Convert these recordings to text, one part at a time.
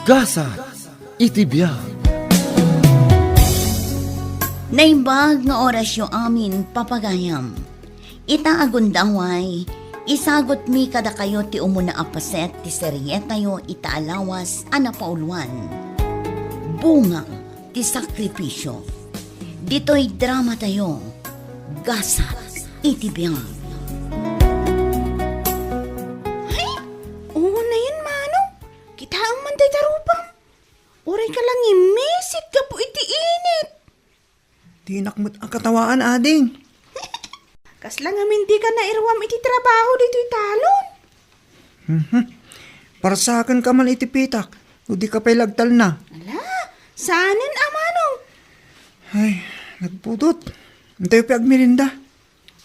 Gasa, itibiyag. Naimbag nga oras yung amin papagayam. Ita agundaway, isagot mi kada kayo ti umuna apaset ti seryeta yo itaalawas anapauluan. Bunga ti sakripisyo. Dito'y drama tayo. Gasa, itibiyang. Ay, oo na yun, Manong. Kita ang manday tarupang. Uray ka lang imisit ka po iti init. Di nakmat ang katawaan, ading. Kaslang amin di ka na irwam iti trabaho dito italon. Para sa akin ka man itipitak, o di ka pa'y lagtal na. Ala, saanin Manong? Ay, nagpudot. Antayo pa agmirinda.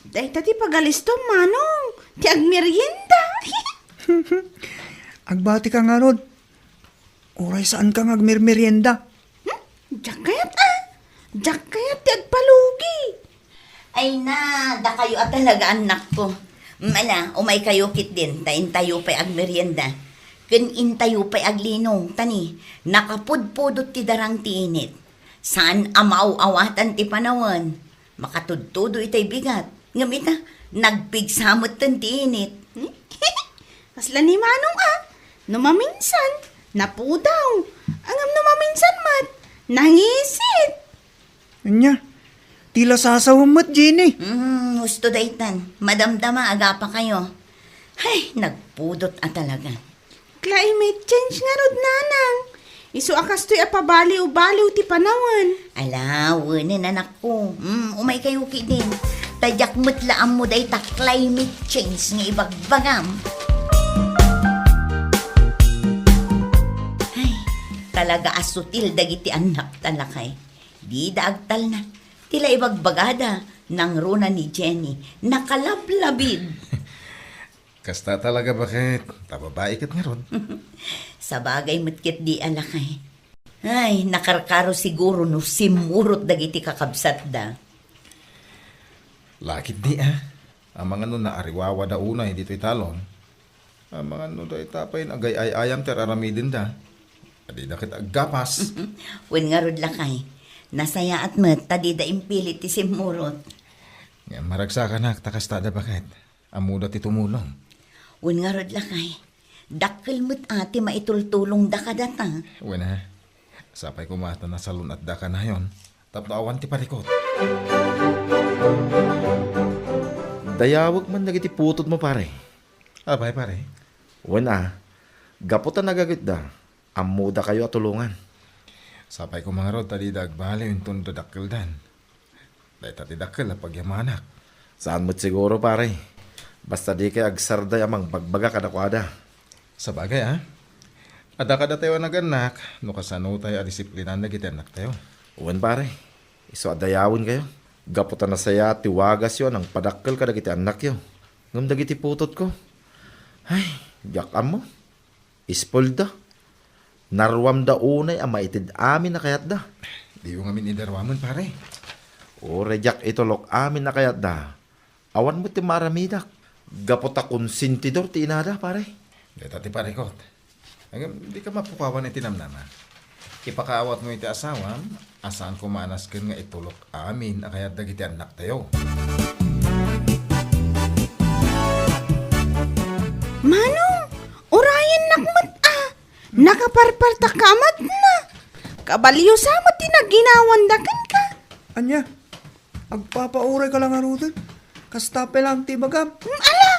Dahil tati pagalisto, Manong. Ti agmerienda. Agbati ka nga, Rod. Oray saan ka nga agmirmerienda? Diyak kayat Diyak kayat ti agpalugi. Ay na, da kayo at talaga anak ko. Mala, umay kayo kit din, tain tayo pa'y agmerienda. Kun intayo pa'y aglinong, tani, nakapudpudot ti darang ti init. Saan amaw-awatan ti panawan? Makatudtudo itay bigat. Ngamita, nagpigsamot tan ti init. Kasla ni Manong numaminsan, napudaw. Angam numaminsan mat, nangisit. Anya, tila sasawamot, Jenny. Gusto daytan. Madamdama, aga pa kayo. Ay, nagpudot talaga. Climate change nga rod, nanang. Isu akas to'y apabaliw-baliw ti panawan. Ala, wanan anak ko. Umay kayo din. Tadyak mutlaan mo day ta climate change nga ibagbagam. Ay, talaga asutil dagiti anak talakay. Di daagtal na. Tila ibagbagada ng runa ni Jenny. Nakalablabid. Kasta talaga bakit? Tababae kat nga ron. Sa bagay matkit di alakay. Ay, nakarkaro siguro no simurot dagiti kakabsat da. Lakit di Ang mga nun na ariwawa da unay dito italon. Ang mga nun da itapay agay ayam ter aramidin da. Adi na kita aggapas. Wen nga rod lakay. Nasaya at mat, tadi da impilit ti simurot. Nga maragsakan na, takastada bakit? Amuda ti tumulong. Wen nga rod lakay. Dakkel mo't ati maitultulong da kadata. Wena, sapay kumata na salon at daka na yon. Tapno awan ti parikot. Dayawag man nagiti putod mo pare. Abay pare. Wala, gaputan nagagit da. Amuda kayo at tulungan. Sapay ko mga rod, tadi dagbali yung tundo dakkel dan. Dahil tati dakkel na pagyamanak. Saan mo't siguro pare? Basta di kay agsarday amang bagbaga kadakwada. Sa bagay Ada kada tayo naganak, no kasano tayo adisiplinan na kita anak tayo. Uwan pare, iso adayawin kayo. Gaputan na saya, tiwagas yun, ang padakkel kada kiti anak yun. Ngam dagiti putot ko. Ay, yakam mo. Ispolda. Narwam da unay ang maitid amin na kayat da. Di yung amin idarwaman pare. O rejak itulok amin na kayat da. Awan mo ti maramidak. Gaputa konsintidor ti inada pare. Dahil tati pare kot. Di ka mapukawan iti namnama. Ipakaawat mo iti asawam, asaan kumanas ka nga itulok amin akayat dagiti anak tayo. Manong, orayan nakmat nakaparparta kamat na. Kabaliyo sama tinaginawandakan ka. Anya, agpapauray ka lang nga, Rodan. Kastape lang ti bagam. Ala,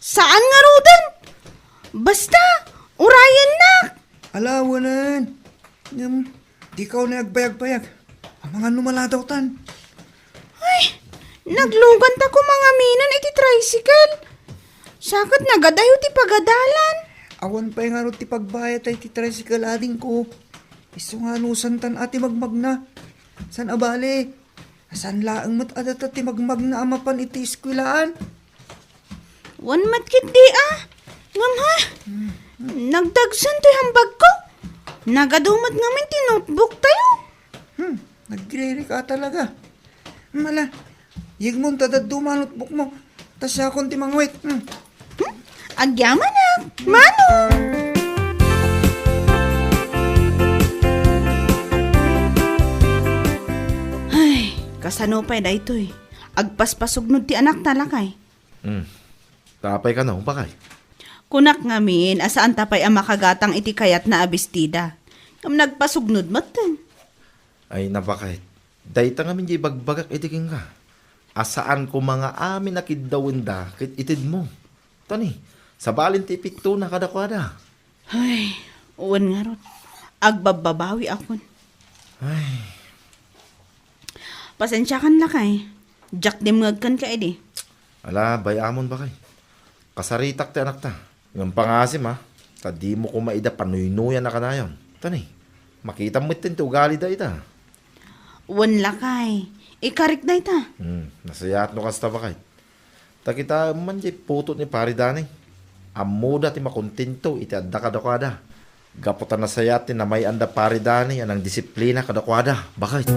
saan nga rodan? Basta, orayan na. Alawanan. Di ka na agbayag-bayag. Ang mga numaladaw tan. Ay, naglugan ta ko mga minan iti tricycle. Sakat nagadayo ti pagadalan. Awan pa nga ro ti pagbayat ay ti tricycle ading ko. Iso nga nusan tan ati magmag na. San abali? San laang mat adata ti magmag na amapan iti iskwilaan? Wan matkit di Ngam ha? Nagdagsan to'y hambag ko. Nagadumat ngamin ti notebook tayo. Nagre ka talaga. Mala, yig mo tadad dumanotbook mo. Tas akong ti mangwit. Agyaman na, Mano! Kasano pa daytoy. Agpaspasugnod ti anak talakay. Tapay ka na, bakay. Kunak ngamin, asaan tapay ang makagatang iti kayat na abistida. Kam nagpasugnod maten. Ay, nabakay. Dayta nga minji bagbagak itiking ka. Asaan ko mga amin nakidawin da, kit itid mo. Tani, sa balin ti pikto na kadakwada. Ay, uwan nga ron. Agbababawi akon. Ay, Pasensya kan lakay. Jack dimngag ka edi. ala, bayamon ba kay? Kasaritak ti anak ta. Yung pangasim ha. Tadi mo ko maida panuynuyan na kanayon. Tani, makita mo itin ti ugali da ita. Uwan lakay. Ikarik na ita. Nasayat no kasta ba kay? Takita man di putot ni paridani. Amuda ti makontinto iti adda kadakwada. Gaputan na sayat ti na may anda paridani anang disiplina kadakwada. Bakit?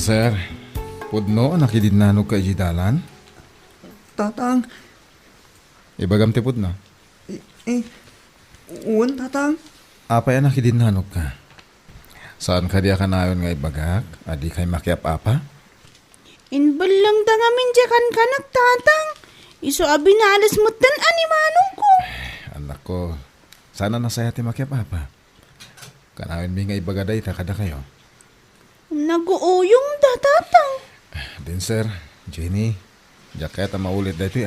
Sir, pudno nakidinanog ka dalan. Tatang, Ibagam ti pudno. uwan tatang. Apay nakidinanog ka. Saan ka diya ka nayon nga ibagak? Adi kay makiap apa? Inbalang da ngamin kan kanak tatang. Iso abi na alas mutan animanong ko. Anak ko, sana nasaya ti makiap apa? Kanayon mi nga ibagaday ta kada kayo. Naguuyong da tatang. Din sir, Jenny, jaket ang maulit dito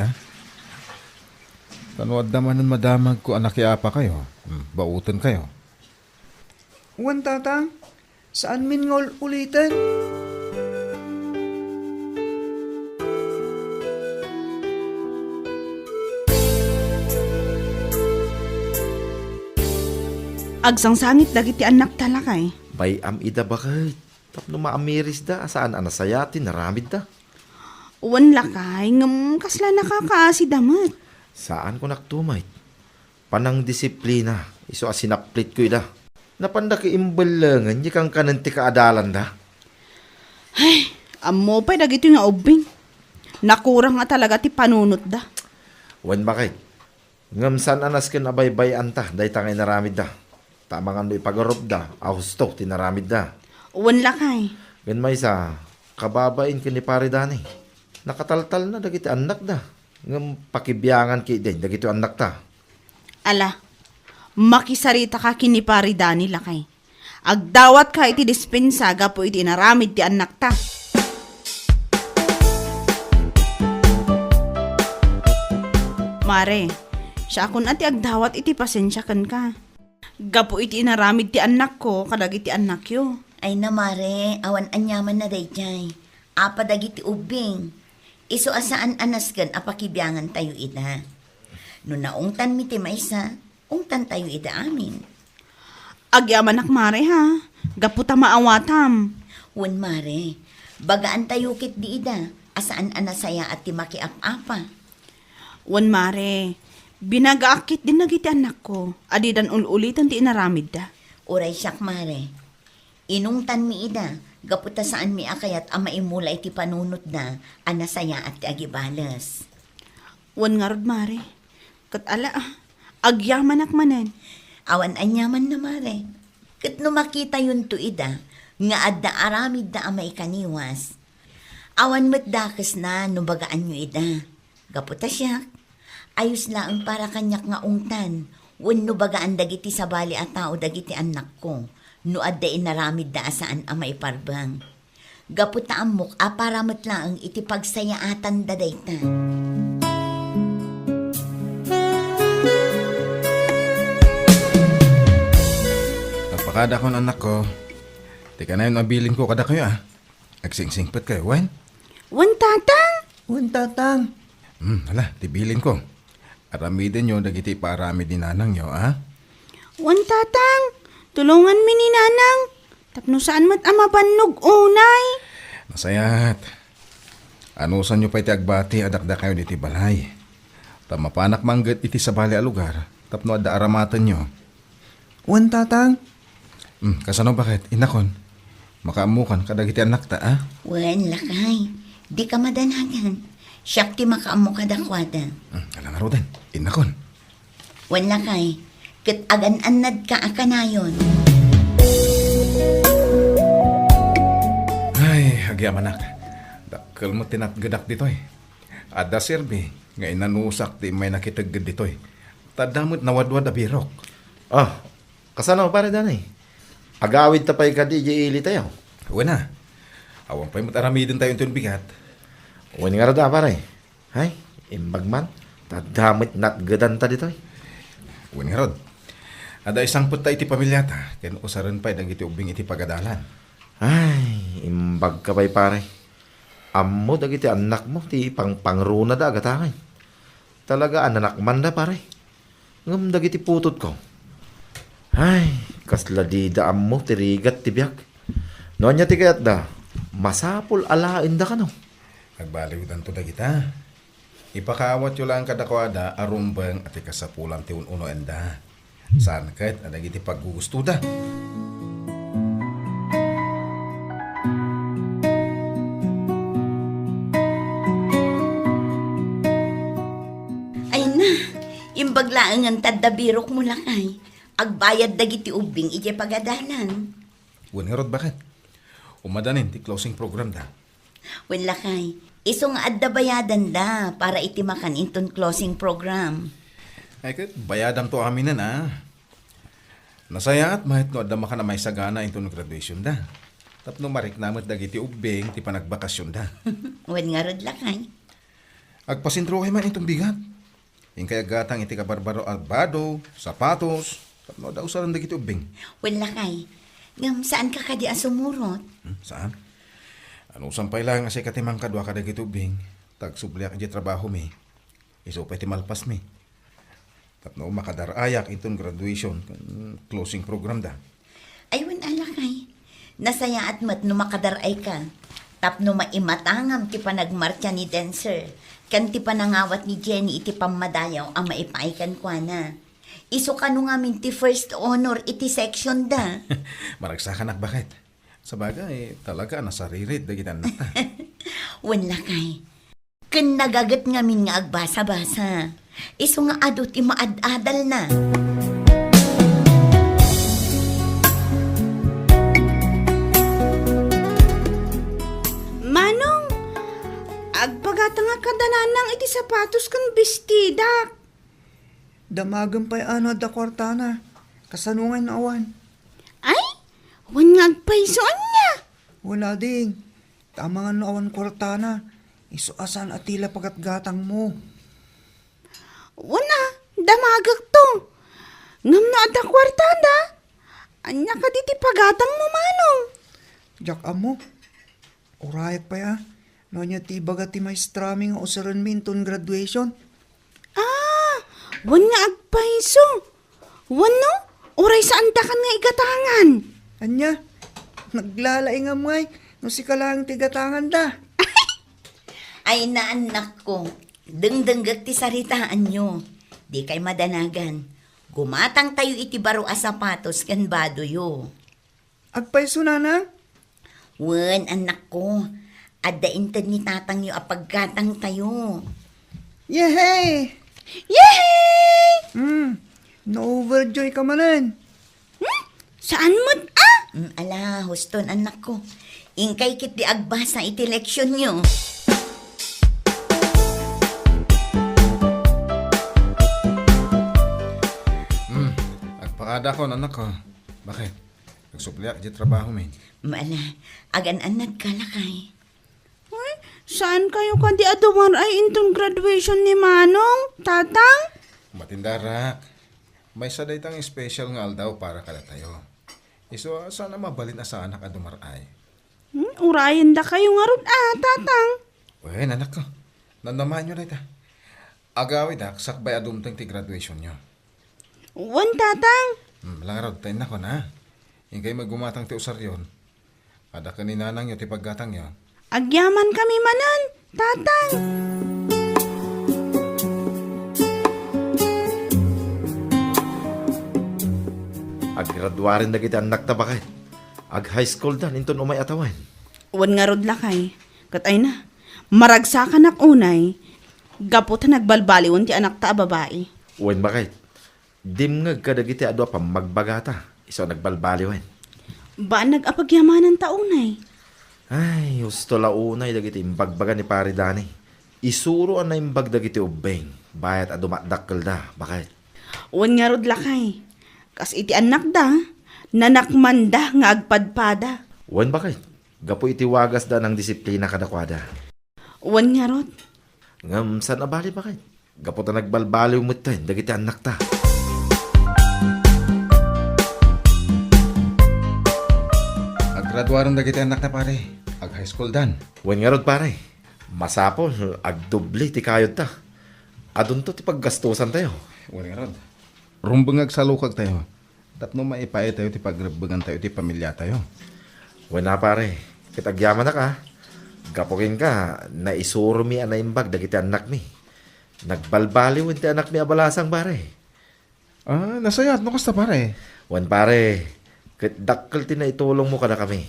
Tanuad naman ng madamag ko anak apa kayo. Bautan kayo. Uwan tatang, saan min ngol ulitin? Agsangsangit dagiti anak talakay. Bayam ida bakit? Tapno maamiris da, saan anasayati, naramid da. Uwan lakay, ngam kasla nakakaasi damat. Saan ko naktumay? Panang disiplina, iso asinaplit ko ida. Napanda ki imbalangan, di kang kananti kaadalan da. Ay, amo pa dagito nga ubing. Nakurang nga talaga ti panunot da. Wan bakit? Ngam san anas kin abay-bay anta, day tangay naramid da. Tamang ano ipagarob da, ahusto, tinaramid da. Uwan lakay. Gan may sa kababain kin ni paridani. Nakataltal na dagiti anak da. Ngam pakibiyangan ki din, dagiti anak ta. Ala, makisarita ka kinipari Dani lakay. Agdawat ka iti dispensa gapo iti naramid ti anak ta. Mare, siya akon ati agdawat iti pasensya kan ka. Gapo iti naramid ti anak ko kadag iti anak yo. Ay namare, awan anyaman na dayjay. Apa dagiti ubing. Iso asaan anasgan apakibyangan tayo ida. No naungtan mi ti maysa, ungtan tayo ida amin. Agyaman ak mare ha. Gapo ta maawatam. Wen mare, bagaan tayo kit di ida. Asaan anasaya at ti makiap-apa. Wan mare, binagaakit din nagiti anak ko. Adidan ululitan ti inaramid da. Uray siyak mare. Inungtan mi ida, gaputa saan mi akayat ang maimulay ti panunot na anasaya at ti agibalas. Wan nga rod mare. Kat ala agyaman ak manen. Awan anyaman na mare. Kat no makita yun to ida, nga adda aramid da ang maikaniwas. Awan mo't dakas na no bagaan nyo ida. Gaputa siya. Ayos lang para kanyak nga ungtan. Wen no bagaan dagiti sabali at tao dagiti anak ko. No adda inaramid da asaan ang maiparbang. Gaputa amok aparamot lang iti pagsayaatan da dayta. Napakada ko anak ko. Tika na yun mabilin ko kada kayo Agsingsingpet kayo, Wen. Wan tatang. Uwan tatang, Hala, tibilin ko. Aramidin nyo, dagiti paarami din nanang nyo, Wan tatang. Tulungan mi ni nanang. Tapno saan mat ama bannog unay. Nasayat. Anusan nyo pa iti agbati, adakda kayo diti balay. Tamapanak manggat iti sa bali a lugar, tapno adda aramatan nyo. uwan tatang. Kasano bakit? Inakon. Makaamukan kadagiti anak ta, Wen lakay. Di ka madanagan. Siyak ti makaamo kadakwada. Alam nga rin, inakon. Wen lakay. Kat agan-anad ka akanayon. Ay, agyaman nak. Dakkel mo tinatgadak ditoy. Ada sirbi, nga inanusak ti may nakitaggad ditoy. Tadamot nawadwad a birok. Ah, kasano pare danay? Agawid tapay ka di ili tayo. Wala. Awang pa'y mataramidin tayo itong bigat. Uwan nga rada pare. Hay, imbagman. Tadamit natgadan ta dito. Uwan nga rod. Ada isang puta iti pamilyata. Ken usaran pa'y dang iti ubing iti pagadalan. Ay, imbag ka pa'y pare. Ammo dagiti anak mo ti pangruna da agatangay. Talaga anak man da pare. Ngam dagiti putot ko. Ay, kasladida ammo tirigat ti biyak. Nonya ti kayat da. Masapol alain da ka no. Nagbaliwitan to da kita. Ipakawat yo lang kadakwada arumbang at ikasapulang ti uno enda. Saan kahit adag iti paggugusto da. Ay na, imbaglaan ang tadabirok mo lakay. Agbayad dagiti ubing iti pagadalan. Uwan nga rod, bakit? Umadanin ti closing program da. Wala kay, iso nga adda bayadan da para iti makan inton closing program. Ay kat, bayadam to amin na. Nasaya at mahit no adda maka na may sagana itong graduation da. Tapno marik namit dagiti ubing ti panagbakasyon da. Wen nga rod lakay. Agpasintro man itong bigat. Yung kaya gatang iti kabarbaro albado, sapatos, tapno daw usaran dagiti ubing. Wala kay, ngam saan ka kadi asumurot? Saan? Ano sampay lang kasi katimang kadwa ka dagiti ubing. Tagsubliak iti trabaho mi. Iso pa iti malpas mi. Tapno makadarayak itong graduation, closing program da. Ay wen alakay. Nasaya at mat no makadaray ka. Tapno maimatangam ti panagmartya ni dancer. Kan ti panangawat ni Jenny iti pamadayaw ang maipaikan kwa na. Iso ka no ngamin ti first honor iti section da. Maragsakan ak bakit? Sa bagay, talaga nasaririt dagiti anak ta. Wen lakay. Ken nagagat ngamin nga agbasa-basa. Iso nga adot ti maad-adal na. Manong, agpagata nga kadananang iti sapatos kan bestida. Damagan pa'y ano da kwartana. Kasanungan na awan. Ay, wan nga agpaisoan niya. Wala ding. Tama nga na awan kwartana. Isuasan at tila pagatgatang mo. Wana, damagak to. Ngam na ada kwartada. Anya ka diti pagatang mo, Manong. Jak amo. Urayak pa ya. No niya ti baga ti maestra mi nga usaran minton graduation. Ah, wan nga agpaiso. Wano, oray saan da kan nga igatangan. Anya, naglalaing amay. No si kalang tigatangan da. Ay na anak ko, dengdenggag ti saritaan nyo. Di kay madanagan. Gumatang tayo iti baro a sapatos kan badoyo. Agpaiso na na. Wen anak ko, adda inted ni tatang yo apaggatang tayo. Yehey! Yay! Na-overjoy ka manan. Saan mo't ah? Ala, huston anak ko. Ingkay kit di agbasa iti leksyon nyo. Agpakada ko, anak ko. Bakit? Nagsupliak di trabaho mi. Mala, agan-anad ka lakay. Ay, saan kayo ka di adumar ay intong graduation ni Manong, tatang? Matindarak. May saday tang special nga aldaw para kada tayo. Iso, sana mabalin na sa anak at dumaray. Urayan da kayo nga ron tatang. Wen, anak ko. Nandamaan nyo na ita. Agawid ak, sakbay adumtang ti graduation nyo. Wan, tatang. Langarod, tayo na ko na. Ingkay magumatang ti usaryon. Ada ka ni nanang nyo ti paggatang nyo. Agyaman kami manan, tatang. Aggraduarin na kita anak ta bakit? Ag high school dan inton umay atawan. Wan nga rod lakay. Katay na. Maragsakan ak unay. Gaputan nagbalbaliwan ti anak ta babae. Uwan bakit? Dimngag kadagiti ado pa magbagata. Iso nagbalbaliwen. Ba nag-apagyamanan taunay? Ay, gusto launay dagiti imbagbaga ni pare Dani. Isuro na imbag dagiti ubeng. Bayat ado matdakkel da. Bakit? Wan nga rod lakay. Kas iti anak da, nanakman da nga agpadpada. Wan bakit? Gapo itiwagas da ng disiplina kadakwada. Wan nga rod. Ngam, saan abali bakit? Gapo ta nagbalbaliw mo tayo, dagiti anak ta. Aggraduaron dagiti anak na pare. Ag high school dan. Wan nga rod pare. Masapol, agdubli ti kayod ta. Adun to ti paggastusan tayo. Wala nga rod. Rumbang agsalukag tayo. Tapno maipay tayo ti pagrebagan tayo ti pamilya tayo. Wan na pare, kitagyaman na ka. Gapokin ka, naisuro mi anaimbag dagiti anak mi. Nagbalbaliw ti anak mi abalasang pare. Ah, nasayat no kasta pare. Wan pare, ket dakkel ti naitulong mo kada kami.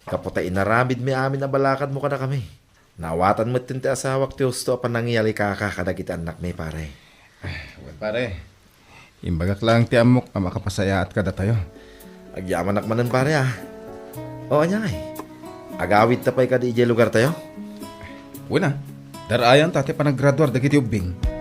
Kaputa inaramid mi amin abalakad mo kada kami. Nawatan mo ti asawak ti husto apan nangyali kaka kadagiti anak mi pare. Well, pare. Imbagak lang ti amok ang makapasaya at kada tayo. Agyaman nakmanan pare ah. O anya ay. Agawid tapay ka di ije lugar tayo? Wala. Darayan tate pa naggraduar dagiti ubing.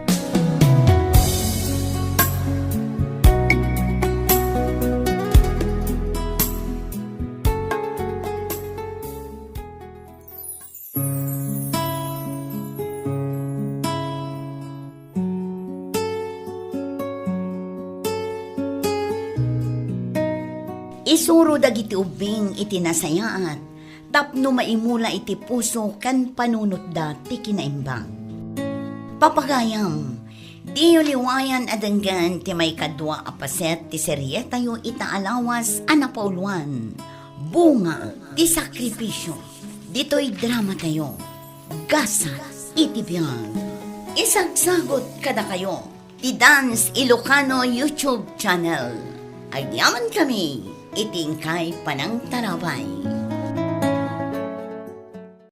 Isuro dagiti ubing iti nasayaat, tapno maimula iti puso kan panunot da ti kinaimbang. Papagayam, di liwayan adanggan ti may kadwa apaset ti serye tayo itaalawas anapauluan. Bunga ti sakripisyo, dito'y drama tayo. Gasa iti biyag. Isagsagot kada kayo ti Dance Ilocano YouTube channel. Ay diyaman kami itingkay panang tarabay.